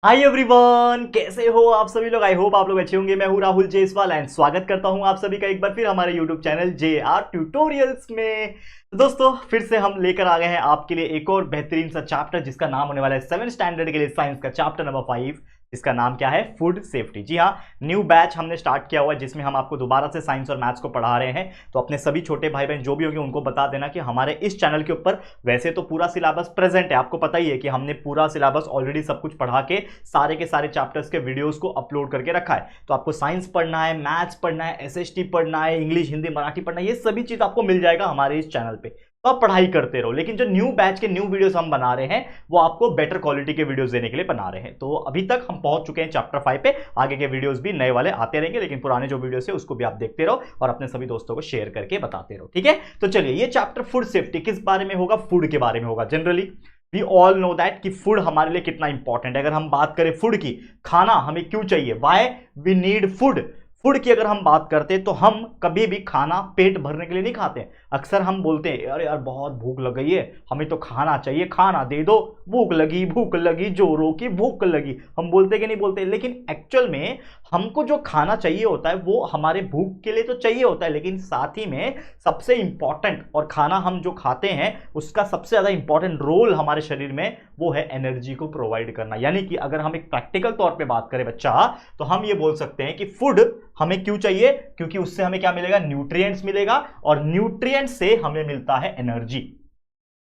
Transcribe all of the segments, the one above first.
Hi everyone, कैसे हो आप सभी लोग। आई होप आप लोग अच्छे होंगे। मैं हूं राहुल जेसवाल एंड स्वागत करता हूं आप सभी का एक बार फिर हमारे यूट्यूब चैनल JR ट्यूटोरियल्स में। तो दोस्तों फिर से हम लेकर आ गए हैं आपके लिए एक और बेहतरीन सा चैप्टर जिसका नाम होने वाला है 7th स्टैंडर्ड के लिए साइंस का चैप्टर नंबर 5। इसका नाम क्या है? Food safety. जी हाँ, न्यू बैच हमने स्टार्ट किया हुआ है जिसमें हम आपको दोबारा से साइंस और मैथ्स को पढ़ा रहे हैं। तो अपने सभी छोटे भाई बहन जो भी होंगे उनको बता देना कि हमारे इस चैनल के ऊपर वैसे तो पूरा सिलेबस प्रेजेंट है। आपको पता ही है कि हमने पूरा सिलेबस ऑलरेडी सब कुछ पढ़ा के सारे के सारे चैप्टर्स के वीडियोस को अपलोड करके रखा है। तो आपको साइंस पढ़ना है, मैथ्स पढ़ना है, SST पढ़ना है, इंग्लिश हिंदी मराठी पढ़ना है, ये सभी चीज आपको मिल जाएगा हमारे इस चैनल पे। तो आप पढ़ाई करते रहो। लेकिन जो न्यू बैच के न्यू वीडियोस हम बना रहे हैं वो आपको बेटर क्वालिटी के वीडियोस देने के लिए बना रहे हैं। तो अभी तक हम पहुंच चुके हैं चैप्टर 5 पे। आगे के वीडियोस भी नए वाले आते रहेंगे, लेकिन पुराने जो वीडियोस है उसको भी आप देखते रहो और अपने सभी दोस्तों को शेयर करके बताते रहो। ठीक है, तो चलिए, ये चैप्टर फूड सेफ्टी किस बारे में होगा? फूड के बारे में होगा। Generally we all know that कि फूड हमारे लिए कितना इंपॉर्टेंट है। अगर हम बात करें फूड की, खाना हमें क्यों चाहिए, why we need food. Food की अगर हम बात करते हैं तो हम कभी भी खाना पेट भरने के लिए नहीं खाते हैं। अक्सर हम बोलते हैं अरे यार बहुत भूख लग गई है, हमें तो खाना चाहिए, खाना दे दो, भूख लगी जोरों की भूख लगी। हम बोलते कि नहीं बोलते? लेकिन एक्चुअल में हमको जो खाना चाहिए होता है वो हमारे भूख के लिए तो चाहिए होता है, लेकिन साथ ही में सबसे इंपॉर्टेंट, और खाना हम जो खाते हैं उसका सबसे ज्यादा इंपॉर्टेंट रोल हमारे शरीर में वो है एनर्जी को प्रोवाइड करना। यानी कि अगर हम एक प्रैक्टिकल तौर पे बात करें बच्चा, तो हम ये बोल सकते हैं कि फूड हमें क्यों चाहिए? क्योंकि उससे हमें क्या मिलेगा? न्यूट्रिएंट्स मिलेगा, और न्यूट्रिएंट्स से हमें मिलता है एनर्जी।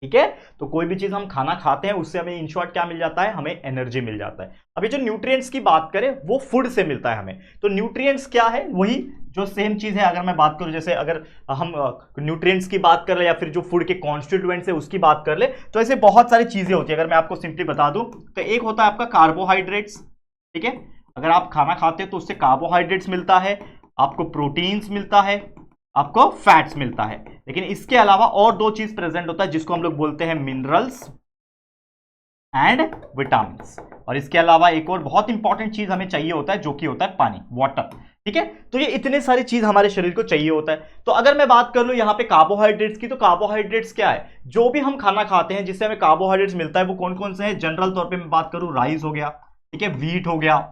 ठीक है, तो कोई भी चीज हम खाना खाते हैं उससे हमें इन शॉर्ट क्या मिल जाता है? हमें एनर्जी मिल जाता है। अभी जो न्यूट्रिएंट्स की बात करें वो फूड से मिलता है हमें। तो न्यूट्रिएंट्स क्या है? वही जो सेम चीज है। अगर मैं बात करूं, जैसे अगर हम न्यूट्रिएंट्स की बात कर ले या फिर जो फूड के कॉन्स्टिट्यूएंट्स है उसकी बात कर ले, तो ऐसे बहुत सारी चीजें होती है। अगर मैं आपको सिंपली बता दूं तो एक होता है आपका कार्बोहाइड्रेट्स। ठीक है, अगर आप खाना खाते हैं तो उससे कार्बोहाइड्रेट्स मिलता है, आपको प्रोटीन्स मिलता है, आपको फैट्स मिलता है। लेकिन इसके अलावा और दो चीज प्रेजेंट होता है जिसको हम लोग बोलते हैं मिनरल्स एंड विटामिन्स। और इसके अलावा एक और बहुत इंपॉर्टेंट चीज हमें चाहिए होता है जो कि होता है पानी, वाटर। ठीक है, तो ये इतने सारी चीज हमारे शरीर को चाहिए होता है। तो अगर मैं बात कर लूं यहां पे कार्बोहाइड्रेट्स की, तो कार्बोहाइड्रेट्स क्या है? जो भी हम खाना खाते हैं जिससे हमें कार्बोहाइड्रेट्स मिलता है वो कौन कौन से हैं? जनरल तौर पे मैं बात करूं, राइस हो गया, ठीक है, व्हीट हो गया,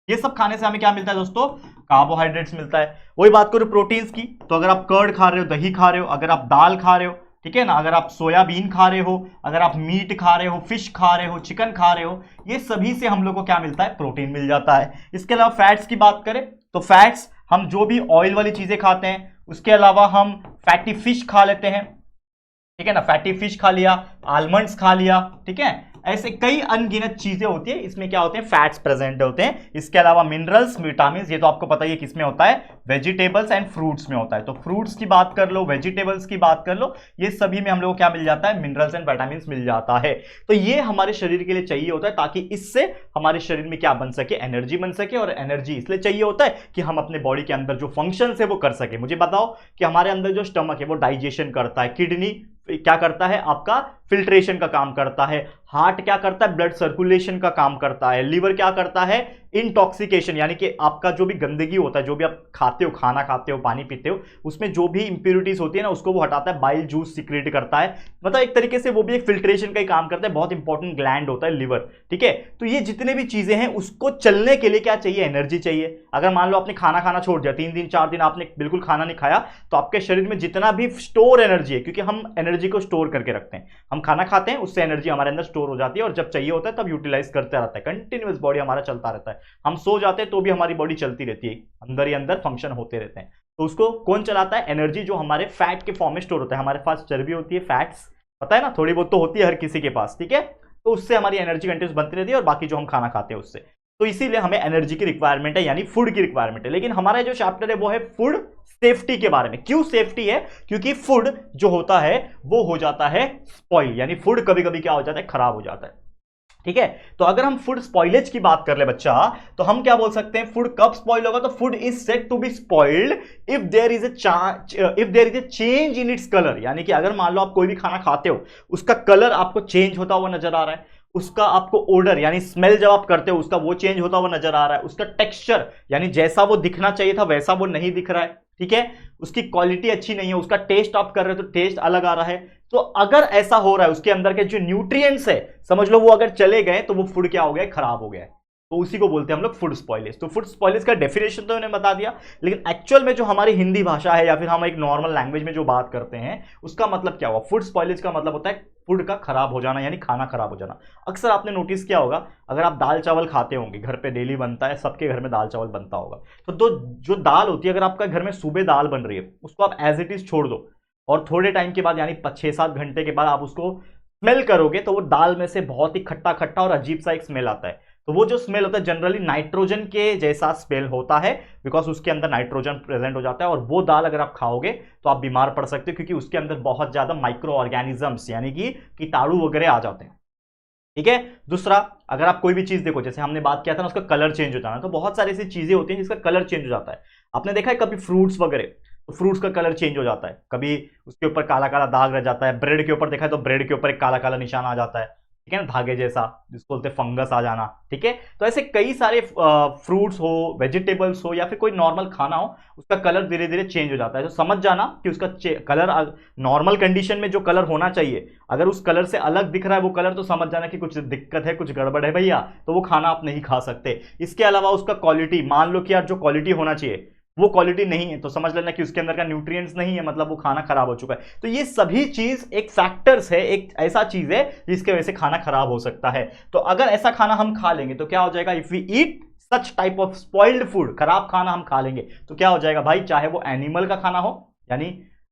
ये सब खाने से हमें क्या मिलता है दोस्तों? कार्बोहाइड्रेट्स मिलता है। वही बात करो प्रोटीन्स की, तो अगर आप कर्ड खा रहे हो, दही खा रहे हो, अगर आप दाल खा रहे हो, ठीक है ना, अगर आप सोयाबीन खा रहे हो, अगर आप मीट खा रहे हो, फिश खा रहे हो, चिकन खा रहे हो, ये सभी से हम लोग को क्या मिलता है? प्रोटीन मिल जाता है। इसके अलावा फैट्स की बात करें तो फैट्स हम जो भी ऑयल वाली चीजें खाते हैं, उसके अलावा हम फैटी फिश खा लेते हैं, ठीक है ना, फैटी फिश खा लिया, आलमंड्स खा लिया, ठीक है, ऐसे कई अनगिनत चीजें होती है, इसमें क्या होते हैं? फैट्स प्रेजेंट होते हैं। इसके अलावा मिनरल्स, विटामिन, ये तो आपको पता ही है किसमें होता है? वेजिटेबल्स एंड फ्रूट्स में होता है। तो फ्रूट्स की बात कर लो, वेजिटेबल्स की बात कर लो, ये सभी में हम लोग को क्या मिल जाता है? मिनरल्स एंड विटामिन मिल जाता है। तो ये हमारे शरीर के लिए चाहिए होता है ताकि इससे हमारे शरीर में क्या बन सके? एनर्जी बन सके। और एनर्जी इसलिए चाहिए होता है कि हम अपने बॉडी के अंदर जो फंक्शन है वो कर सके। मुझे बताओ कि हमारे अंदर जो स्टमक है वो डाइजेशन करता है, किडनी क्या करता है? आपका फिल्ट्रेशन का काम करता है, हार्ट क्या करता है? ब्लड सर्कुलेशन का काम करता है, लीवर क्या करता है? इंटॉक्सिकेशन, यानी कि आपका जो भी गंदगी होता है, जो भी आप खाते हो, खाना खाते हो, पानी पीते हो, उसमें जो भी इंप्योरिटीज होती है ना उसको वो हटाता है, बाइल जूस सीक्रेट करता है। मतलब एक तरीके से वो भी एक फिल्ट्रेशन का ही काम करता है। बहुत इंपॉर्टेंट ग्लैंड होता है लिवर। ठीक है, तो ये जितने भी चीजें हैं उसको चलने के लिए क्या चाहिए? एनर्जी चाहिए। अगर मान लो आपने खाना खाना छोड़ दिया, 3 दिन 4 दिन आपने बिल्कुल खाना नहीं खाया, तो आपके शरीर में जितना भी स्टोर एनर्जी है, क्योंकि हम एनर्जी को स्टोर करके रखते हैं, हम खाना खाते हैं उससे एनर्जी हमारे अंदर स्टोर हो जाती है और जब चाहिए होता है तब यूटिलाइज करते रहता है। कंटिन्यूअस बॉडी हमारा चलता रहता है। हम सो जाते हैं तो भी हमारी बॉडी चलती रहती है, अंदर ही अंदर फंक्शन होते रहते हैं। तो उसको कौन चलाता है? एनर्जी, जो हमारे फैट के फॉर्म में स्टोर होता है। हमारे पास चर्बी होती है, फैट्स, पता है ना, थोड़ी बहुत तो होती है हर किसी के पास। ठीक है, तो उससे हमारी एनर्जी कंटिन्यूस बनती रहती है और बाकी जो हम खाना खाते हैं उससे। तो इसीलिए हमें एनर्जी की रिक्वायरमेंट है, यानी फूड की रिक्वायरमेंट है। लेकिन हमारा जो चैप्टर है वो है फूड सेफ्टी के बारे में। क्यों सेफ्टी है? क्योंकि फूड जो होता है वो हो जाता है स्पॉइल, यानी फूड कभी कभी क्या हो जाता है? खराब हो जाता है। ठीक है, तो अगर हम फूड स्पॉइलेज की बात कर ले बच्चा, तो हम क्या बोल सकते हैं? फूड कब स्पॉइल होगा? तो food is said to be spoiled if there is a change in its colour. यानी कि अगर मान लो आप कोई भी खाना खाते हो, उसका कलर आपको चेंज होता हुआ नजर आ रहा है, उसका आपको ओडर यानी स्मेल जब आप करते हो उसका वो चेंज होता हुआ नजर आ रहा है, उसका टेक्सचर यानी जैसा वो दिखना चाहिए था वैसा वो नहीं दिख रहा है, ठीक है, उसकी क्वालिटी अच्छी नहीं है, उसका टेस्ट आप कर रहे हो तो टेस्ट अलग आ रहा है, तो अगर ऐसा हो रहा है, उसके अंदर के जो न्यूट्रिएंट्स है समझ लो वो अगर चले गए तो वो फूड क्या हो गया, खराब हो गया है। तो उसी को बोलते हैं हम लोग फूड स्पॉइलेज। तो फूड स्पॉइलेज का डेफिनेशन तो मैंने बता दिया, लेकिन एक्चुअल में जो हमारी हिंदी भाषा है या फिर हम एक नॉर्मल लैंग्वेज में जो बात करते हैं उसका मतलब क्या हुआ। फूड स्पॉइलेज का मतलब होता है फूड का खराब हो जाना, यानी खाना खराब हो जाना। अक्सर आपने नोटिस किया होगा, अगर आप दाल चावल खाते होंगे, घर पे डेली बनता है, सबके घर में दाल चावल बनता होगा, तो जो दाल होती है, अगर आपका घर में सुबह दाल बन रही है, उसको आप एज इट इज छोड़ दो और थोड़े टाइम के बाद यानी 6-7 घंटे के बाद आप उसको स्मेल करोगे तो वो दाल में से बहुत ही खट्टा खट्टा और अजीब सा एक स्मेल आता है। तो वो जो स्मेल होता है जनरली नाइट्रोजन के जैसा स्मेल होता है, बिकॉज उसके अंदर नाइट्रोजन प्रेजेंट हो जाता है। और वो दाल अगर आप खाओगे तो आप बीमार पड़ सकते हो, क्योंकि उसके अंदर बहुत ज्यादा माइक्रो ऑर्गेनिजम्स यानी कि कीटाणु वगैरह आ जाते हैं। ठीक है। दूसरा, अगर आप कोई भी चीज देखो, जैसे हमने बात किया था ना उसका कलर चेंज हो जाना, तो बहुत सारी ऐसी चीजें होती हैं जिसका कलर चेंज हो जाता है। आपने देखा है कभी फ्रूट्स वगैरह, तो फ्रूट्स का कलर चेंज हो जाता है, कभी उसके ऊपर काला काला दाग रह जाता है। ब्रेड के ऊपर देखा है तो ब्रेड के ऊपर एक काला काला निशान आ जाता है, ठीक है ना, धागे जैसा, जिसको बोलते हैं फंगस आ जाना। ठीक है। तो ऐसे कई सारे फ्रूट्स हो, वेजिटेबल्स हो या फिर कोई नॉर्मल खाना हो, उसका कलर धीरे धीरे चेंज हो जाता है। तो समझ जाना कि उसका कलर नॉर्मल कंडीशन में जो कलर होना चाहिए, अगर उस कलर से अलग दिख रहा है वो कलर, तो समझ जाना कि कुछ दिक्कत है, कुछ गड़बड़ है भैया, तो वो खाना आप नहीं खा सकते। इसके अलावा उसका क्वालिटी, मान लो कि यार जो क्वालिटी होना चाहिए वो क्वालिटी नहीं है, तो समझ लेना कि उसके अंदर का न्यूट्रिएंट्स नहीं है, मतलब वो खाना खराब हो चुका है। तो ये सभी चीज एक फैक्टर्स है, एक ऐसा चीज है जिसके वजह से खाना खराब हो सकता है। तो अगर ऐसा खाना हम खा लेंगे तो क्या हो जाएगा, if we eat such type of spoiled food, खराब खाना हम खा लेंगे तो क्या हो जाएगा भाई, चाहे वो एनिमल का खाना हो, यानी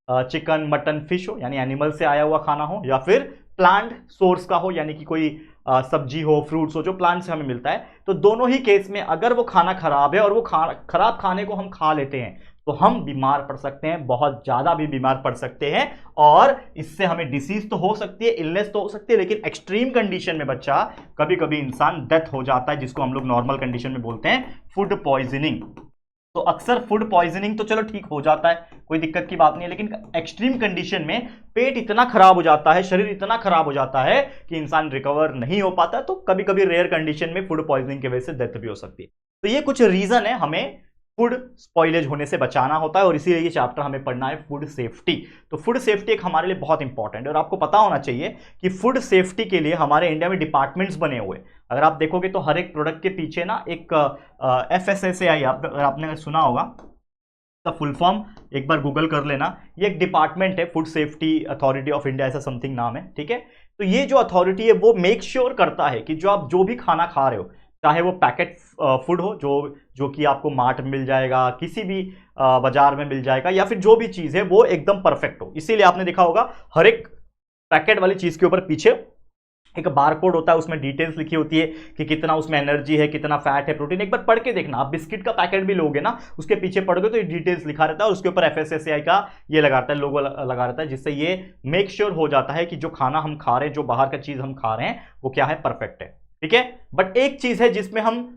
चिकन मटन फिश हो, यानी एनिमल से आया हुआ खाना हो, या फिर प्लांट सोर्स का हो, यानी कि कोई सब्जी हो, फ्रूट्स हो जो प्लांट से हमें मिलता है, तो दोनों ही केस में अगर वो खाना खराब है और वो खराब खाने को हम खा लेते हैं तो हम बीमार पड़ सकते हैं, बहुत ज्यादा भी बीमार पड़ सकते हैं। और इससे हमें डिसीज तो हो सकती है, इलनेस तो हो सकती है, लेकिन एक्सट्रीम कंडीशन में बच्चा कभी कभी इंसान डेथ हो जाता है, जिसको हम लोग नॉर्मल कंडीशन में बोलते हैं फूड पॉइजनिंग। तो अक्सर फूड पॉइजनिंग तो चलो ठीक हो जाता है, कोई दिक्कत की बात नहीं है, लेकिन एक्सट्रीम कंडीशन में पेट इतना खराब हो जाता है, शरीर इतना खराब हो जाता है कि इंसान रिकवर नहीं हो पाता। तो कभी कभी रेयर कंडीशन में फूड पॉइजनिंग की वजह से डेथ भी हो सकती है। तो ये कुछ रीजन है हमें फूड स्पॉइलेज होने से बचाना होता है, और इसीलिए ये चैप्टर हमें पढ़ना है फूड सेफ्टी। तो फूड सेफ्टी एक हमारे लिए बहुत इंपॉर्टेंट है, और आपको पता होना चाहिए कि फूड सेफ्टी के लिए हमारे इंडिया में डिपार्टमेंट्स बने हुए। अगर आप देखोगे तो हर एक प्रोडक्ट के पीछे ना एक FSSAI, अगर आपने सुना होगा तो फुल फॉर्म एक बार गूगल कर लेना, ये एक डिपार्टमेंट है, food safety authority of India ऐसा समथिंग नाम है। ठीक है। तो ये जो अथॉरिटी है वो मेक श्योर करता है कि जो आप जो भी खाना खा रहे हो, चाहे वो पैकेट फूड हो जो कि आपको मार्ट में मिल जाएगा, किसी भी बाजार में मिल जाएगा, या फिर जो भी चीज़ है वो एकदम परफेक्ट हो। इसीलिए आपने देखा होगा हर एक पैकेट वाली चीज़ के ऊपर पीछे एक बारकोड होता है, उसमें डिटेल्स लिखी होती है कि कितना उसमें एनर्जी है, कितना फैट है, प्रोटीन। एक बार पढ़ के देखना, आप बिस्किट का पैकेट भी लोगे ना, उसके पीछे पढ़ोगे तो ये डिटेल्स लिखा रहता है, और उसके ऊपर FSSAI का ये लगा रहता है, लोगो लगा रहता है, जिससे ये मेक श्योर हो जाता है कि जो खाना हम खा रहे हैं, जो बाहर का चीज़ हम खा रहे हैं वो क्या है, परफेक्ट है। ठीक है। बट एक चीज़ है जिसमें हम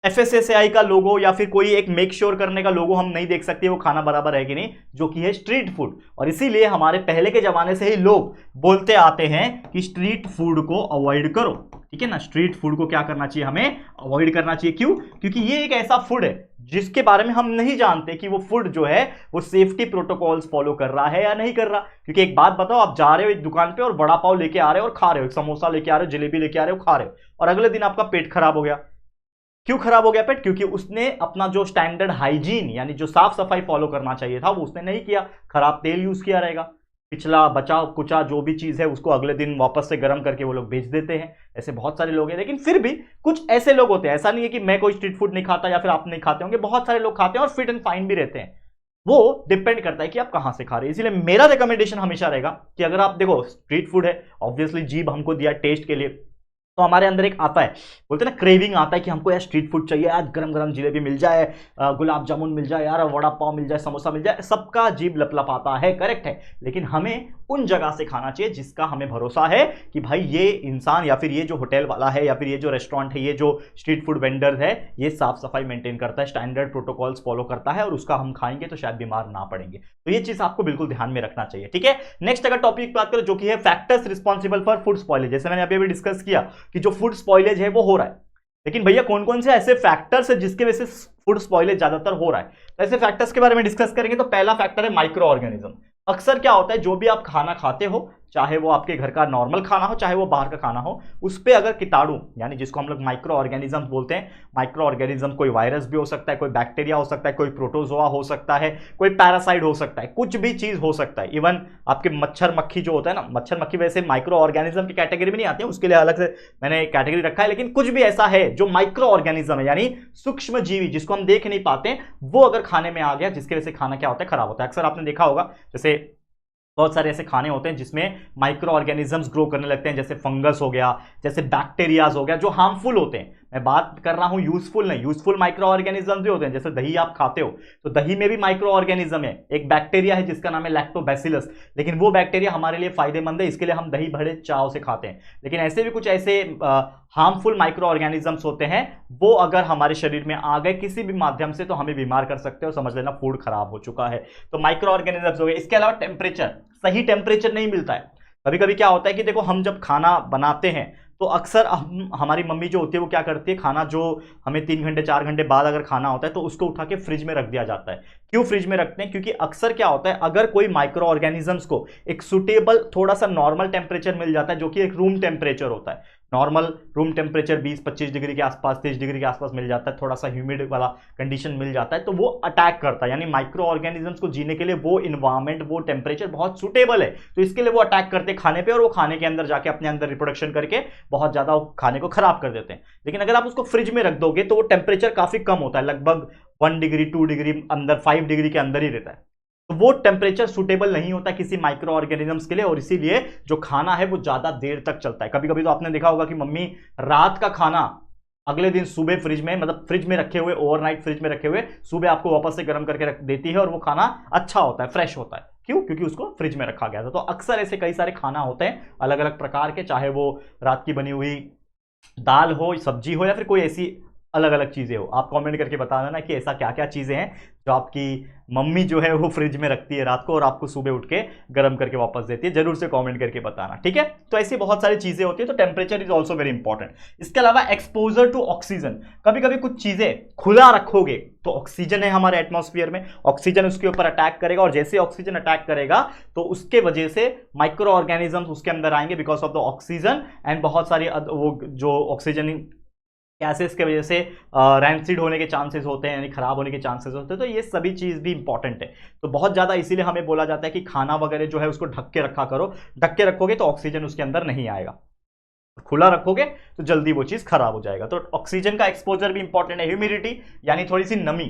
FSSAI का लोगो या फिर कोई एक मेक श्योर करने का लोगो हम नहीं देख सकते वो खाना बराबर है कि नहीं, जो कि है स्ट्रीट फूड। और इसीलिए हमारे पहले के जमाने से ही लोग बोलते आते हैं कि स्ट्रीट फूड को अवॉइड करो। ठीक है ना, स्ट्रीट फूड को क्या करना चाहिए, हमें अवॉइड करना चाहिए। क्यों? क्योंकि ये एक ऐसा फूड है जिसके बारे में हम नहीं जानते कि वो फूड जो है वो सेफ्टी प्रोटोकॉल्स फॉलो कर रहा है या नहीं कर रहा। क्योंकि एक बात बताओ, आप जा रहे हो एक दुकान पे और वड़ा पाव लेके आ रहे हो और खा रहे हो, समोसा लेके आ रहे हो, जलेबी लेके आ रहे हो, खा रहे हो, और अगले दिन आपका पेट खराब हो गया। क्यों खराब हो गया पेट? क्योंकि उसने अपना जो स्टैंडर्ड हाइजीन यानी जो साफ सफाई फॉलो करना चाहिए था वो उसने नहीं किया, खराब तेल यूज किया रहेगा, पिछला बचा कुचा जो भी चीज है उसको अगले दिन वापस से गर्म करके वो लोग बेच देते हैं। ऐसे बहुत सारे लोग हैं, लेकिन फिर भी कुछ ऐसे लोग होते हैं, ऐसा नहीं है कि मैं कोई स्ट्रीट फूड नहीं खाता या फिर आप नहीं खाते होंगे, बहुत सारे लोग खाते हैं और फिट एंड फाइन भी रहते हैं। वो डिपेंड करता है कि आप कहां से खा रहे हैं। इसलिए मेरा रिकमेंडेशन हमेशा रहेगा कि अगर आप देखो स्ट्रीट फूड है, ऑब्वियसली जीभ हमको दिया टेस्ट के लिए, तो हमारे अंदर एक आता है, बोलते हैं ना क्रेविंग आता है कि हमको यार स्ट्रीट फूड चाहिए, आज गरम गरम जलेबी मिल जाए, गुलाब जामुन मिल जाए, यार वड़ा पाव मिल जाए, समोसा मिल जाए, सबका जीभ लपलपाता है, करेक्ट है। लेकिन हमें उन जगह से खाना चाहिए जिसका हमें भरोसा है कि भाई ये इंसान या फिर ये जो होटल वाला है या फिर ये जो रेस्टोरेंट है, ये जो स्ट्रीट फूड वेंडर है, ये साफ सफाई मेंटेन करता है, स्टैंडर्ड प्रोटोकॉल्स फॉलो करता है, और उसका हम खाएंगे तो शायद बीमार ना पड़ेंगे। तो ये चीज आपको बिल्कुल ध्यान में रखना चाहिए। ठीक है। नेक्स्ट अगर टॉपिक बात करें जो कि है factors responsible for food spoilage, जैसे मैंने अभी डिस्कस किया कि जो फूड स्पॉइलेज है वो हो रहा है, लेकिन भैया कौन कौन से ऐसे फैक्टर्स है जिसके वजह से फूड स्पॉइलेज ज्यादातर हो रहा है। तो ऐसे फैक्टर्स के बारे में डिस्कस करेंगे। तो पहला फैक्टर है माइक्रो ऑर्गेनिज्म। अक्सर क्या होता है, जो भी आप खाना खाते हो, चाहे वो आपके घर का नॉर्मल खाना हो चाहे वो बाहर का खाना हो, उस पे अगर कीटाणु यानी जिसको हम लोग माइक्रो ऑर्गेनिज्म बोलते हैं, माइक्रो ऑर्गेनिज्म कोई वायरस भी हो सकता है, कोई बैक्टीरिया हो सकता है, कोई प्रोटोजोआ हो सकता है, कोई पैरासाइट हो सकता है, कुछ भी चीज हो सकता है। इवन आपके मच्छर मक्खी जो होता है ना, मच्छर मक्खी वैसे माइक्रो ऑर्गेनिज्म की कैटेगरी में नहीं आती है, उसके लिए अलग से मैंने कैटेगरी रखा है, लेकिन कुछ भी ऐसा है जो माइक्रो ऑर्गेनिज्म है यानी सूक्ष्म जीवी जिसको हम देख नहीं पाते, वो अगर खाने में आ गया, जिसकी वजह से खाना क्या होता है, खराब होता है। अक्सर आपने देखा होगा जैसे बहुत सारे ऐसे खाने होते हैं जिसमें माइक्रो ऑर्गेनिजम्स ग्रो करने लगते हैं, जैसे फंगस हो गया, जैसे बैक्टीरियाज हो गया, जो हार्मफुल होते हैं। मैं बात कर रहा हूं यूजफुल नहीं, यूजफुल माइक्रो ऑर्गेनिजम्स भी होते हैं, जैसे दही आप खाते हो तो दही में भी माइक्रो ऑर्गेनिज्म है, एक बैक्टीरिया है जिसका नाम है लैक्टोबैसिलस, लेकिन वो बैक्टीरिया हमारे लिए फायदेमंद है, इसके लिए हम दही बड़े चाव से खाते हैं। लेकिन ऐसे भी कुछ ऐसे हार्मफुल माइक्रो ऑर्गेनिजम्स होते हैं, वो अगर हमारे शरीर में आ गए किसी भी माध्यम से तो हमें बीमार कर सकते हो, समझ लेना फूड खराब हो चुका है। तो माइक्रो ऑर्गेनिजम्स हो गए। इसके अलावा टेम्परेचर, सही टेम्परेचर नहीं मिलता है। कभी कभी क्या होता है कि देखो, हम जब खाना बनाते हैं तो अक्सर हमारी मम्मी जो होती है वो क्या करती है, खाना जो हमें 3 घंटे 4 घंटे बाद अगर खाना होता है तो उसको उठा के फ्रिज में रख दिया जाता है। क्यों फ्रिज में रखते हैं? क्योंकि अक्सर क्या होता है, अगर कोई माइक्रो ऑर्गेनिजम्स को एक सुटेबल थोड़ा सा नॉर्मल टेम्परेचर मिल जाता है, जो कि एक रूम टेम्परेचर होता है, नॉर्मल रूम टेम्परेचर 20-25 डिग्री के आसपास, 30 डिग्री के आसपास मिल जाता है, थोड़ा सा ह्यूमिड वाला कंडीशन मिल जाता है, तो वो अटैक करता है। यानी माइक्रो ऑर्गेनिजम्स को जीने के लिए वो इन्वायरमेंट, वो टेम्परेचर बहुत सुटेबल है, तो इसके लिए वो अटैक करते हैं खाने पे, और वो खाने के अंदर जाके अपने अंदर रिप्रोडक्शन करके बहुत ज्यादा खाने को खराब कर देते हैं। लेकिन अगर आप उसको फ्रिज में रख दोगे तो वो टेम्परेचर काफी कम होता है, लगभग 1 डिग्री 2 डिग्री अंदर, 5 डिग्री के अंदर ही रहता है, तो वो टेम्परेचर सुटेबल नहीं होता किसी माइक्रो ऑर्गेनिजम्स के लिए, और इसीलिए जो खाना है वो ज्यादा देर तक चलता है। कभी कभी तो आपने देखा होगा कि मम्मी रात का खाना अगले दिन सुबह फ्रिज में, मतलब फ्रिज में रखे हुए, ओवरनाइट फ्रिज में रखे हुए, सुबह आपको वापस से गर्म करके रख देती है, और वो खाना अच्छा होता है, फ्रेश होता है। क्यों? क्योंकि उसको फ्रिज में रखा गया था। तो अक्सर ऐसे कई सारे खाना होते हैं अलग अलग प्रकार के, चाहे वो रात की बनी हुई दाल हो, सब्जी हो, या फिर कोई ऐसी अलग अलग चीजें हो। आप कमेंट करके बता देना कि ऐसा क्या क्या चीजें हैं जो आपकी मम्मी जो है वो फ्रिज में रखती है रात को और आपको सुबह उठ के गर्म करके वापस देती है। जरूर से कमेंट करके बताना, ठीक है। तो ऐसी बहुत सारी चीजें होती है, तो temperature is also very important. इसके अलावा एक्सपोजर टू ऑक्सीजन, कभी कभी कुछ चीजें खुला रखोगे तो ऑक्सीजन है हमारे एटमॉस्फेयर में, ऑक्सीजन उसके ऊपर अटैक करेगा, और जैसे ऑक्सीजन अटैक करेगा तो उसके वजह से माइक्रो ऑर्गेनिजम्स उसके अंदर आएंगे because of the oxygen, and बहुत सारी वो जो ऑक्सीजन गैसेस के वजह से रैंसिड होने के चांसेस होते हैं, यानी खराब होने के चांसेस होते हैं। तो ये सभी चीज़ भी इंपॉर्टेंट है। तो बहुत ज़्यादा इसीलिए हमें बोला जाता है कि खाना वगैरह जो है उसको ढक के रखा करो, ढक के रखोगे तो ऑक्सीजन उसके अंदर नहीं आएगा, खुला रखोगे तो जल्दी वो चीज़ खराब हो जाएगा। तो ऑक्सीजन का एक्सपोजर भी इंपॉर्टेंट है। ह्यूमिडिटी यानी थोड़ी सी नमी,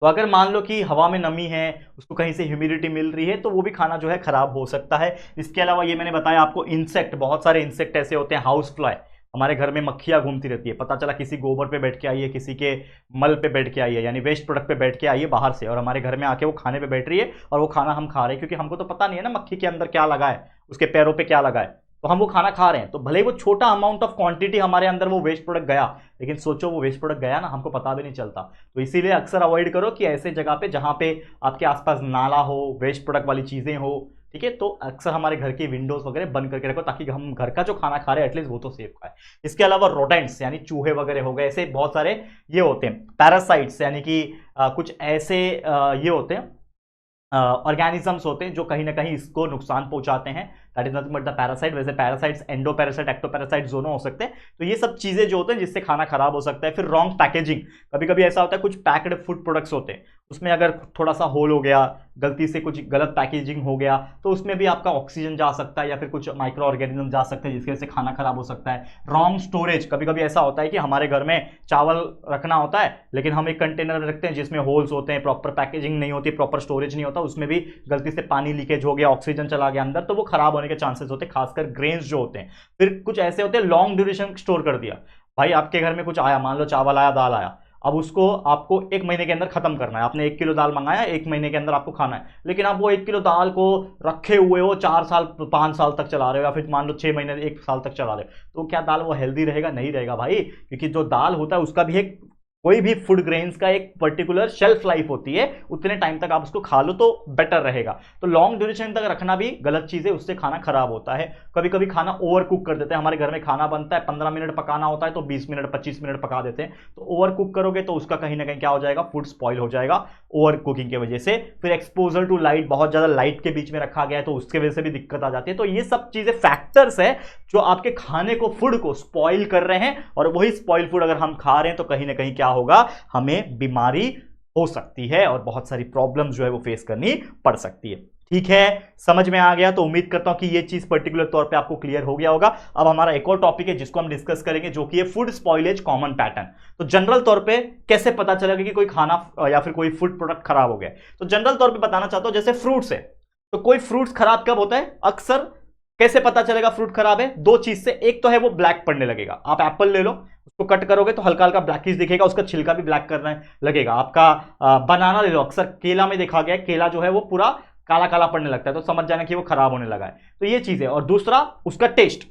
तो अगर मान लो कि हवा में नमी है, उसको कहीं से ह्यूमिडिटी मिल रही है, तो वो भी खाना जो है खराब हो सकता है। इसके अलावा ये मैंने बताया आपको, इंसेक्ट, बहुत सारे इंसेक्ट ऐसे होते हैं, हाउस फ्लाई, हमारे घर में मक्खियां घूमती रहती है, पता चला किसी गोबर पे बैठ के आई है, किसी के मल पे बैठ के आई है, यानी वेस्ट प्रोडक्ट पे बैठ के आई है बाहर से, और हमारे घर में आके वो खाने पे बैठ रही है, और वो खाना हम खा रहे हैं, क्योंकि हमको तो पता नहीं है ना मक्खी के अंदर क्या लगा है, उसके पैरों पे क्या लगा है, तो हम वो खाना खा रहे हैं। तो भले ही वो छोटा अमाउंट ऑफ क्वांटिटी हमारे अंदर वो वेस्ट प्रोडक्ट गया, लेकिन सोचो वो वेस्ट प्रोडक्ट गया ना, हमको पता भी नहीं चलता। तो इसीलिए अक्सर अवॉइड करो कि ऐसे जगह पे जहाँ पे आपके आसपास नाला हो, वेस्ट प्रोडक्ट वाली चीज़ें हो, ठीक है। तो अक्सर हमारे घर की विंडोज वगैरह बंद करके रखो, ताकि हम घर का जो खाना खा रहे हैं एटलीस्ट वो तो सेफ खाए। इसके अलावा रोडेंट्स यानी चूहे वगैरह हो गए, ऐसे बहुत सारे ये होते हैं। पैरासाइट्स यानी कि कुछ ऐसे ये होते हैं ऑर्गेनिजम्स होते हैं जो कहीं ना कहीं इसको नुकसान पहुंचाते हैं, that is nothing but the parasite. वैसे parasites endoparasite, ectoparasite दोनों हो सकते हैं। तो ये सब चीजें जो होते हैं जिससे खाना खराब हो सकता है। फिर रॉन्ग पैकेजिंग, कभी कभी ऐसा होता है कुछ पैक्ड फूड प्रोडक्ट्स होते हैं, उसमें अगर थोड़ा सा होल हो गया, गलती से कुछ गलत पैकेजिंग हो गया, तो उसमें भी आपका ऑक्सीजन जा सकता है, या फिर कुछ माइक्रो ऑर्गेनिज्म जा सकते हैं, जिसकी वजह से खाना खराब हो सकता है। रॉन्ग स्टोरेज, कभी कभी ऐसा होता है कि हमारे घर में चावल रखना होता है, लेकिन हम एक कंटेनर में रखते हैं जिसमें होल्स होते हैं, प्रॉपर पैकेजिंग नहीं होती, प्रॉपर स्टोरेज नहीं होता, उसमें भी गलती से पानी लीकेज हो गया, ऑक्सीजन चला गया अंदर, तो वो खराब होने के चांसेस होते हैं, खासकर ग्रेन्स जो होते हैं। फिर कुछ ऐसे होते हैं लॉन्ग ड्यूरेशन स्टोर कर दिया, भाई आपके घर में कुछ आया, मान लो चावल आया, दाल आया, अब उसको आपको 1 महीने के अंदर खत्म करना है। आपने 1 किलो दाल मंगाया, 1 महीने के अंदर आपको खाना है, लेकिन आप वो 1 किलो दाल को रखे हुए हो 4 साल 5 साल तक चला रहे हो, या फिर मान लो 6 महीने 1 साल तक चला रहे हो, तो क्या दाल वो हेल्दी रहेगा? नहीं रहेगा भाई, क्योंकि जो दाल होता है उसका भी एक कोई भी फूड ग्रेन्स का एक पर्टिकुलर शेल्फ लाइफ होती है, उतने टाइम तक आप उसको खा लो तो बेटर रहेगा। तो लॉन्ग ड्यूरेशन तक रखना भी गलत चीज है, उससे खाना खराब होता है। कभी कभी खाना ओवर कुक कर देते हैं, हमारे घर में खाना बनता है 15 मिनट पकाना होता है तो 20 मिनट 25 मिनट पका देते हैं, तो ओवर कुक करोगे तो उसका कहीं ना कहीं क्या हो जाएगा, फूड स्पॉइल हो जाएगा ओवर कुकिंग की वजह से। फिर एक्सपोजर टू लाइट, बहुत ज्यादा लाइट के बीच में रखा गया है तो उसके वजह से भी दिक्कत आ जाती है। तो ये सब चीजें फैक्टर्स है जो आपके खाने को, फूड को स्पॉइल कर रहे हैं, और वही स्पॉइल फूड अगर हम खा रहे हैं तो कहीं ना कहीं क्या होगा, हमें बीमारी हो सकती है और बहुत सारी प्रॉब्लम्स जो है वो फेस करनी पड़ सकती है। ठीक है, समझ में आ गया? तो उम्मीद करता हूं कि ये चीज पर्टिकुलर तौर पे आपको क्लियर हो गया होगा। अब हमारा एक और टॉपिक है जिसको हम डिस्कस करेंगे, जो कि है फूड स्पॉइलेज कॉमन पैटर्न। तो जनरल तौर पे कैसे पता चलेगा कि कोई खाना या फिर कोई फूड प्रोडक्ट खराब हो गया? तो जनरल तौर पे बताना चाहता हूं, जैसे फ्रूट्स है, तो कोई फ्रूट्स खराब कब होता है? अक्सर कैसे पता चलेगा फ्रूट खराब है? दो चीज से, एक तो है वो ब्लैक पड़ने लगेगा। आप एप्पल ले लो, उसको कट करोगे तो हल्का हल्का ब्लैकिश दिखेगा, उसका छिलका भी ब्लैक करने लगेगा। आपका बनाना ले लो, अक्सर केला में देखा गया, केला जो है वो पूरा काला काला पड़ने लगता है, तो समझ जाना कि वो खराब होने लगा है। तो ये चीज है। और दूसरा उसका टेस्ट,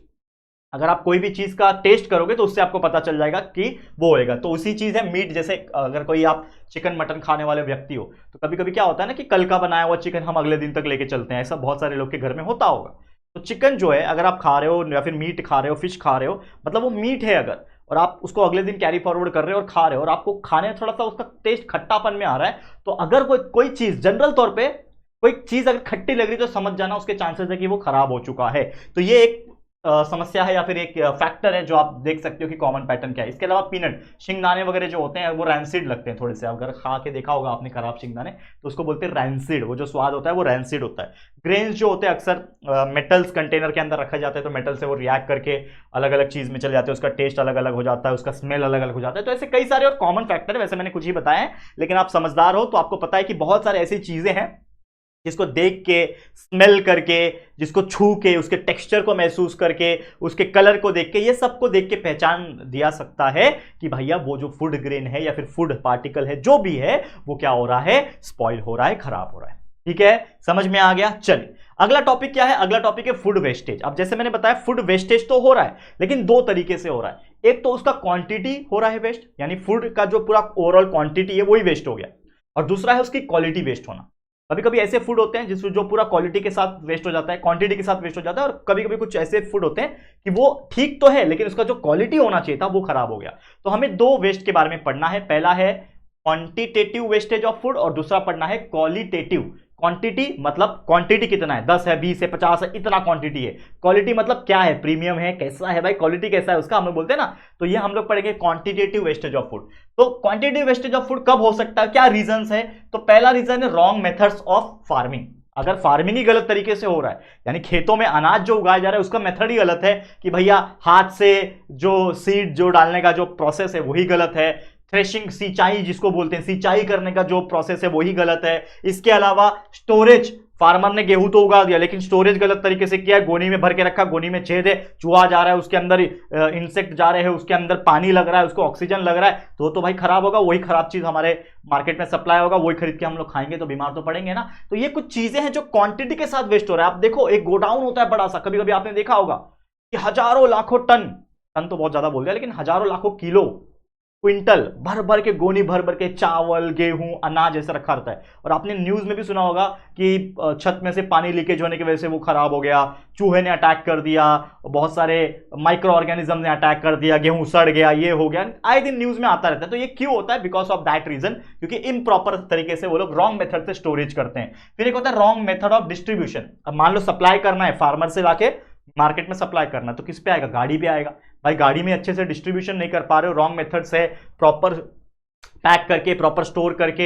अगर आप कोई भी चीज का टेस्ट करोगे तो उससे आपको पता चल जाएगा कि वो होएगा। तो उसी चीज है मीट, जैसे अगर कोई आप चिकन मटन खाने वाले व्यक्ति हो तो कभी कभी क्या होता है ना कि कल का बनाया हुआ चिकन हम अगले दिन तक लेके चलते हैं, ऐसा बहुत सारे लोग के घर में होता होगा। तो चिकन जो है अगर आप खा रहे हो या फिर मीट खा रहे हो, फिश खा रहे हो, मतलब वो मीट है अगर, और आप उसको अगले दिन कैरी फॉरवर्ड कर रहे हो और खा रहे हो और आपको खाने में थोड़ा सा उसका टेस्ट खट्टापन में आ रहा है, तो अगर कोई चीज जनरल तौर पे कोई चीज अगर खट्टी लग रही तो समझ जाना उसके चांसेस है कि वो खराब हो चुका है। तो ये एक समस्या है या फिर एक फैक्टर है जो आप देख सकते हो कि कॉमन पैटर्न क्या है। इसके अलावा पीनट, शिंगदाने वगैरह जो होते हैं वो रैंसिड लगते हैं थोड़े से। अगर खा के देखा होगा आपने खराब शिंगदाने तो उसको बोलते हैं रैंसिड, वो जो स्वाद होता है वो रैंसिड होता है। ग्रेन्स जो होते हैं अक्सर मेटल्स कंटेनर के अंदर रखा जाता है, तो मेटल से वो रिएक्ट करके अलग अलग चीज में चले जाते हैं, उसका टेस्ट अलग अलग हो जाता है, उसका स्मेल अलग अलग हो जाता है। तो ऐसे कई सारे और कॉमन फैक्टर है, वैसे मैंने कुछ ही बताया है, लेकिन आप समझदार हो तो आपको पता है कि बहुत सारे ऐसी चीजें हैं जिसको देख के, स्मेल करके, जिसको छू के, उसके टेक्सचर को महसूस करके, उसके कलर को देख के, ये सबको देख के पहचान दिया सकता है कि भैया वो जो फूड ग्रेन है या फिर फूड पार्टिकल है जो भी है वो क्या हो रहा है, स्पॉइल हो रहा है, खराब हो रहा है। ठीक है, समझ में आ गया? चलिए अगला टॉपिक क्या है? अगला टॉपिक है फूड वेस्टेज। अब जैसे मैंने बताया फूड वेस्टेज तो हो रहा है, लेकिन दो तरीके से हो रहा है। एक तो उसका क्वांटिटी हो रहा है वेस्ट, यानी फूड का जो पूरा ओवरऑल क्वांटिटी है वही वेस्ट हो गया, और दूसरा है उसकी क्वालिटी वेस्ट होना। कभी कभी ऐसे फूड होते हैं जिसमें जो पूरा क्वालिटी के साथ वेस्ट हो जाता है, क्वांटिटी के साथ वेस्ट हो जाता है, और कभी कभी कुछ ऐसे फूड होते हैं कि वो ठीक तो है लेकिन उसका जो क्वालिटी होना चाहिए था वो खराब हो गया। तो हमें दो वेस्ट के बारे में पढ़ना है, पहला है क्वांटिटेटिव वेस्टेज ऑफ फूड और दूसरा पढ़ना है क्वालिटेटिव। क्वांटिटी मतलब क्वांटिटी कितना है, 10 है, 20 है, 50 है, इतना क्वांटिटी है। क्वालिटी मतलब क्या है, प्रीमियम है, कैसा है भाई, क्वालिटी कैसा है उसका हम लोग बोलते हैं ना। तो ये हम लोग पढ़ेंगे क्वांटिटेटिव वेस्टेज ऑफ फूड। तो क्वांटिटेटिव वेस्टेज ऑफ फूड कब हो सकता है, क्या रीजंस है? तो पहला रीजन है रॉन्ग मेथड्स ऑफ फार्मिंग। अगर फार्मिंग ही गलत तरीके से हो रहा है, यानी खेतों में अनाज जो उगाया जा रहा है उसका मेथड ही गलत है कि भैया हाथ से जो सीड जो डालने का जो प्रोसेस है वही गलत है, थ्रेशिंग, सिंचाई जिसको बोलते हैं, सिंचाई करने का जो प्रोसेस है वही गलत है। इसके अलावा स्टोरेज, फार्मर ने गेहूं तो उगा दिया लेकिन स्टोरेज गलत तरीके से किया है, गोनी में भर के रखा, गोनी में छेद है, चूहा जा रहा है उसके अंदर, इंसेक्ट जा रहे हैं उसके अंदर, पानी लग रहा है, उसको ऑक्सीजन लग रहा है, तो भाई खराब होगा। वही खराब चीज हमारे मार्केट में सप्लाई होगा, वही खरीद के हम लोग खाएंगे तो बीमार तो पड़ेंगे ना। तो ये कुछ चीजें हैं जो क्वांटिटी के साथ वेस्ट हो रहा है। आप देखो एक गोडाउन होता है बड़ा सा, कभी कभी आपने देखा होगा कि हजारों लाखों टन, टन तो बहुत ज्यादा बोल दिया, लेकिन हजारों लाखों किलो, क्विंटल भर भर के, गोनी भर भर के चावल, गेहूं, अनाज ऐसा रखा रहता है। और आपने न्यूज में भी सुना होगा कि छत में से पानी लीकेज होने की वजह से वो खराब हो गया, चूहे ने अटैक कर दिया, बहुत सारे माइक्रो ऑर्गेनिज्म ने अटैक कर दिया, गेहूं सड़ गया, ये हो गया, आए दिन न्यूज में आता रहता है। तो ये क्यों होता है? बिकॉज ऑफ दैट रीजन, क्योंकि इम्प्रॉपर तरीके से वो लोग रॉन्ग मेथड से स्टोरेज करते हैं। फिर एक होता है रॉन्ग मेथड ऑफ डिस्ट्रीब्यूशन। अब मान लो सप्लाई करना है, फार्मर से लाके मार्केट में सप्लाई करना, तो किस पे आएगा? गाड़ी पे आएगा। भाई गाड़ी में अच्छे से डिस्ट्रीब्यूशन नहीं कर पा रहे हो, रॉन्ग मेथड से प्रॉपर पैक करके, प्रॉपर स्टोर करके,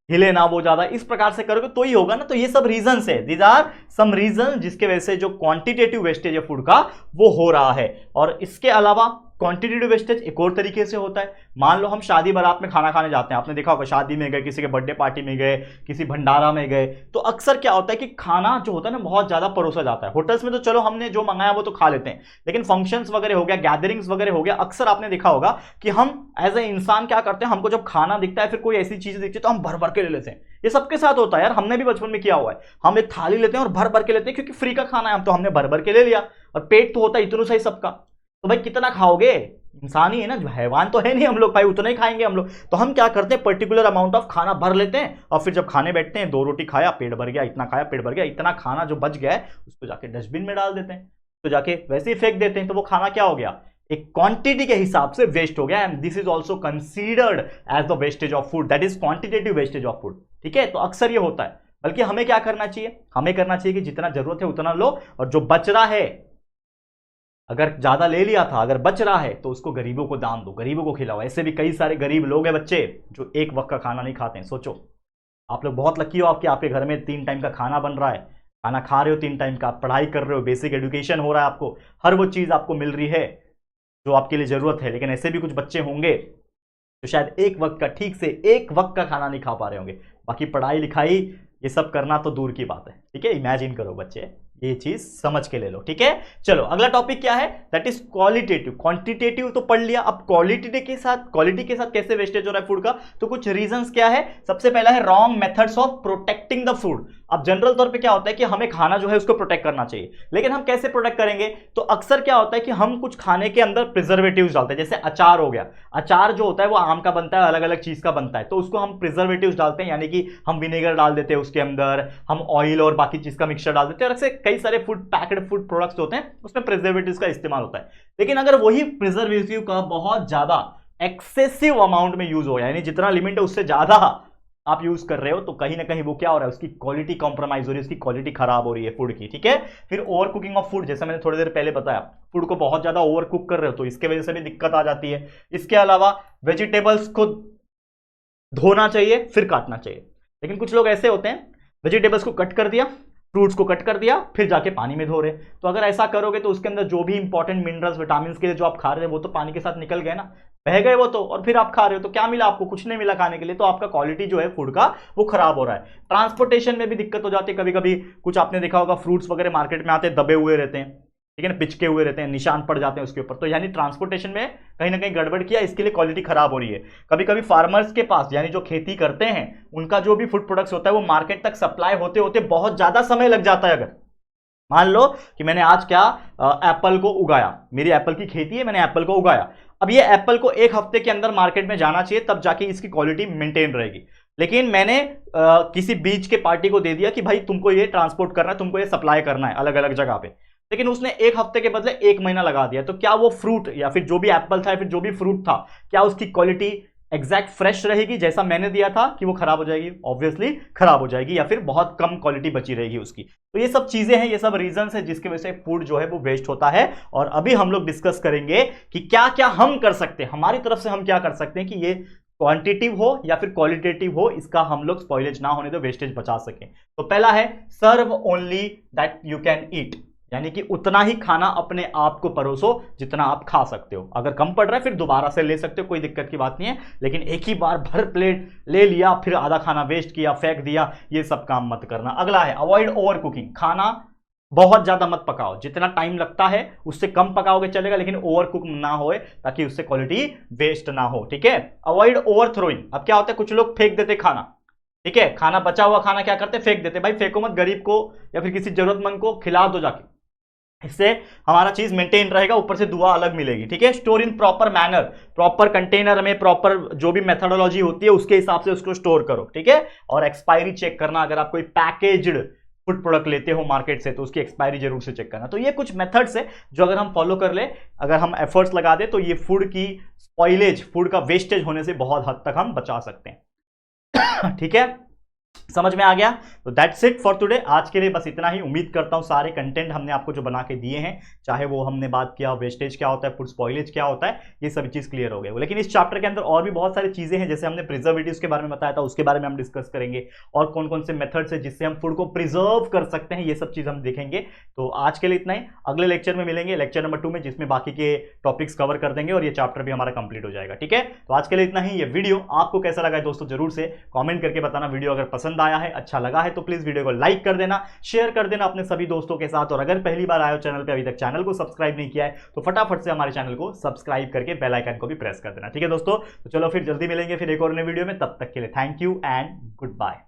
हिले ना वो ज्यादा, इस प्रकार से करोगे तो ही होगा ना। तो ये सब रीजंस है, दीज आर सम रीजन जिसके वजह से जो क्वांटिटेटिव वेस्टेज है फूड का वो हो रहा है। और इसके अलावा क्वांटिटेटिव वेस्टेज एक और तरीके से होता है। मान लो हम शादी बारात में खाना खाने जाते हैं, आपने देखा होगा, शादी में गए, किसी के बर्थडे पार्टी में गए, किसी भंडारा में गए, तो अक्सर क्या होता है कि खाना जो होता है ना बहुत ज्यादा परोसा जाता है। होटल्स में तो चलो हमने जो मंगाया वो तो खा लेते हैं, लेकिन फंक्शंस वगैरह हो गया, गैदरिंग्स वगैरह हो गया, अक्सर आपने देखा होगा कि हम एज ए इंसान क्या करते हैं, हमको जब खाना दिखता है, फिर कोई ऐसी चीज दिखती है तो हम भर भर के ले लेते हैं। ये सबके साथ होता है यार, हमने भी बचपन में किया हुआ है। हम एक थाली लेते हैं और भर भर के लेते हैं क्योंकि फ्री का खाना है, हम तो हमने भर भर के ले लिया, और पेट तो होता है इतना सा ही सबका। तो भाई कितना खाओगे, इंसान ही है ना, जो हैवान तो है नहीं हम लोग भाई, उतना ही खाएंगे हम लोग। तो हम क्या करते हैं, पर्टिकुलर अमाउंट ऑफ खाना भर लेते हैं और फिर जब खाने बैठते हैं 2 रोटी खाया पेट भर गया, इतना खाया पेट भर गया, इतना खाना जो बच गया है उसको जाके डस्टबिन में डाल देते हैं, तो जाके वैसे ही फेंक देते हैं। तो वो खाना क्या हो गया, एक क्वांटिटी के हिसाब से वेस्ट हो गया, and this is also considered as the wastage of food, that is quantitative wastage of food. ठीक है, तो अक्सर ये होता है। बल्कि हमें क्या करना चाहिए, हमें करना चाहिए कि जितना जरूरत है उतना लो, और जो बच रहा है, अगर ज्यादा ले लिया था, अगर बच रहा है तो उसको गरीबों को दान दो, गरीबों को खिलाओ। ऐसे भी कई सारे गरीब लोग हैं बच्चे जो एक वक्त का खाना नहीं खाते हैं। सोचो, आप लोग बहुत लकी हो आपके आपके घर में 3 टाइम का खाना बन रहा है, खाना खा रहे हो 3 टाइम का, आप पढ़ाई कर रहे हो, बेसिक एजुकेशन हो रहा है, आपको हर वो चीज आपको मिल रही है जो आपके लिए जरूरत है। लेकिन ऐसे भी कुछ बच्चे होंगे तो शायद एक वक्त का, ठीक से एक वक्त का खाना नहीं खा पा रहे होंगे, बाकी पढ़ाई लिखाई ये सब करना तो दूर की बात है। ठीक है, इमेजिन करो बच्चे, ये चीज समझ के ले लो। ठीक है, चलो अगला टॉपिक क्या है, दैट इज क्वालिटेटिव। क्वांटिटेटिव तो पढ़ लिया, अब क्वालिटी के साथ कैसे वेस्टेज हो रहा है फूड का, तो कुछ रीजंस क्या है। सबसे पहला है wrong methods of protecting the food. अब जनरल तौर पे क्या होता है कि हमें खाना जो है उसको प्रोटेक्ट करना चाहिए, लेकिन हम कैसे प्रोटेक्ट करेंगे, तो अक्सर क्या होता है कि हम कुछ खाने के अंदर प्रिजर्वेटिव्स डालते हैं। जैसे अचार हो गया, अचार जो होता है वो आम का बनता है, अलग अलग चीज का बनता है, तो उसको हम प्रिजर्वेटिव्स डालते हैं, यानी कि हम विनेगर डाल देते हैं उसके अंदर, हम ऑयल और बाकी चीज का मिक्सचर डाल देते हैं, और ऐसे कई सारे फूड पैक्ड फूड प्रोडक्ट्स होते हैं उसमें प्रिजर्वेटिव्स का इस्तेमाल होता है। लेकिन अगर वही प्रिजर्वेटिव का बहुत ज्यादा एक्सेसिव अमाउंट में यूज हो, यानी जितना लिमिट है उससे ज्यादा आप यूज कर रहे हो, तो कहीं ना कहीं वो क्या हो रहा है, उसकी क्वालिटी कॉम्प्रोमाइज हो रही है, उसकी क्वालिटी खराब हो रही है फूड की। ठीक है, फिर ओवर कुकिंग ऑफ फूड, जैसे मैंने थोड़ी देर पहले बताया, फूड को बहुत ज्यादा ओवर कुक कर रहे हो तो इसके वजह से भी दिक्कत आ जाती है। इसके अलावा वेजिटेबल्स को धोना चाहिए फिर काटना चाहिए, लेकिन कुछ लोग ऐसे होते हैं वेजिटेबल्स को कट कर दिया, फ्रूट्स को कट कर दिया, फिर जाके पानी में धो रहे। तो अगर ऐसा करोगे तो उसके अंदर जो भी इंपॉर्टेंट मिनरल्स विटामिन के लिए जो आप खा रहे हैं वो तो पानी के साथ निकल गए ना, बह गए वो तो, और फिर आप खा रहे हो तो क्या मिला आपको, कुछ नहीं मिला खाने के लिए। तो आपका क्वालिटी जो है फूड का वो खराब हो रहा है। ट्रांसपोर्टेशन में भी दिक्कत हो जाती है कभी कभी, कुछ आपने देखा होगा फ्रूट्स वगैरह मार्केट में आते हैं दबे हुए रहते हैं, ठीक है ना, पिचके हुए रहते हैं, निशान पड़ जाते हैं उसके ऊपर, तो यानी ट्रांसपोर्टेशन में कहीं ना कहीं गड़बड़ किया, इसके लिए क्वालिटी खराब हो रही है। कभी कभी फार्मर्स के पास, यानी जो खेती करते हैं, उनका जो भी फूड प्रोडक्ट्स होता है वो मार्केट तक सप्लाई होते होते बहुत ज्यादा समय लग जाता है। अगर मान लो कि मैंने आज क्या एप्पल को उगाया, मेरी एप्पल की खेती है, मैंने एप्पल को उगाया, अब ये एप्पल को 1 हफ्ते के अंदर मार्केट में जाना चाहिए, तब जाके इसकी क्वालिटी मेंटेन रहेगी। लेकिन मैंने किसी बीच के पार्टी को दे दिया कि भाई तुमको ये ट्रांसपोर्ट करना है, तुमको ये सप्लाई करना है अलग अलग जगह पे, लेकिन उसने 1 हफ्ते के बदले 1 महीना लगा दिया, तो क्या वो फ्रूट या फिर जो भी एप्पल था या फिर जो भी फ्रूट था, क्या उसकी क्वालिटी एग्जैक्ट फ्रेश रहेगी जैसा मैंने दिया था, कि वो खराब हो जाएगी? ऑब्वियसली खराब हो जाएगी, या फिर बहुत कम क्वालिटी बची रहेगी उसकी। तो ये सब चीजें हैं, ये सब रीजंस है जिसकी वजह से फूड जो है वो वेस्ट होता है। और अभी हम लोग डिस्कस करेंगे कि क्या क्या हम कर सकते हैं, हमारी तरफ से हम क्या कर सकते हैं कि ये क्वांटिटिव हो या फिर क्वालिटेटिव हो, इसका हम लोग स्पॉइलेज ना होने दो, वेस्टेज बचा सकें। तो पहला है serve only that you can eat, यानी कि उतना ही खाना अपने आप को परोसो जितना आप खा सकते हो। अगर कम पड़ रहा है फिर दोबारा से ले सकते हो, कोई दिक्कत की बात नहीं है, लेकिन एक ही बार भर प्लेट ले लिया फिर आधा खाना वेस्ट किया फेंक दिया, ये सब काम मत करना। अगला है अवॉइड ओवर कुकिंग, खाना बहुत ज्यादा मत पकाओ, जितना टाइम लगता है उससे कम पकाओगे चलेगा, लेकिन ओवर कुक ना हो ताकि उससे क्वालिटी वेस्ट ना हो। ठीक है, अवॉइड ओवर थ्रोइंग। अब क्या होता है, कुछ लोग फेंक देते खाना, ठीक है, खाना बचा हुआ खाना क्या करते, फेंक देते। भाई फेंको मत, गरीब को या फिर किसी जरूरतमंद को खिला दो जाके, इससे हमारा चीज मेंटेन रहेगा, ऊपर से दुआ अलग मिलेगी। ठीक है, store in proper manner, proper container में, प्रॉपर जो भी मेथोडोलॉजी होती है उसके हिसाब से उसको स्टोर करो। ठीक है, और एक्सपायरी चेक करना, अगर आप कोई पैकेज्ड फूड प्रोडक्ट लेते हो मार्केट से तो उसकी एक्सपायरी जरूर से चेक करना। तो ये कुछ मेथड्स है जो अगर हम फॉलो कर ले, अगर हम एफर्ट्स लगा दे, तो ये फूड की स्पॉइलेज, फूड का वेस्टेज होने से बहुत हद तक हम बचा सकते हैं। ठीक है, समझ में आ गया? तो दैट्स इट फॉर टुडे, आज के लिए बस इतना ही। उम्मीद करता हूं सारे कंटेंट हमने आपको जो बना के दिए हैं, चाहे वो हमने बात किया वेस्टेज क्या होता है, फूड स्पॉइलेज क्या होता है, ये सभी चीज क्लियर हो गए। लेकिन इस चैप्टर के अंदर और भी बहुत सारी चीजें हैं, जैसे हमने प्रिजर्वेटिव्स के बारे में बताया था, उसके बारे में हम डिस्कस करेंगे, और कौन कौन से मेथड्स है जिससे हम फूड को प्रिजर्व कर सकते हैं, ये सब चीज हम देखेंगे। तो आज के लिए इतना ही, अगले लेक्चर में मिलेंगे, लेक्चर नंबर 2 में, जिसमें बाकी के टॉपिक्स कवर कर देंगे और ये चैप्टर भी हमारा कंप्लीट हो जाएगा। ठीक है, तो आज के लिए इतना ही। ये वीडियो आपको कैसा लगा है दोस्तों, जरूर से कॉमेंट करके बताना। वीडियो अगर पसंद आया है, अच्छा लगा है, तो प्लीज वीडियो को लाइक कर देना, शेयर कर देना अपने सभी दोस्तों के साथ, और अगर पहली बार आए हो चैनल पे, अभी तक चैनल को सब्सक्राइब नहीं किया है, तो फटाफट से हमारे चैनल को सब्सक्राइब करके बेल आइकन को भी प्रेस कर देना। ठीक है दोस्तों, तो चलो फिर जल्दी मिलेंगे फिर एक और नए वीडियो में, तब तक के लिए thank you and good bye.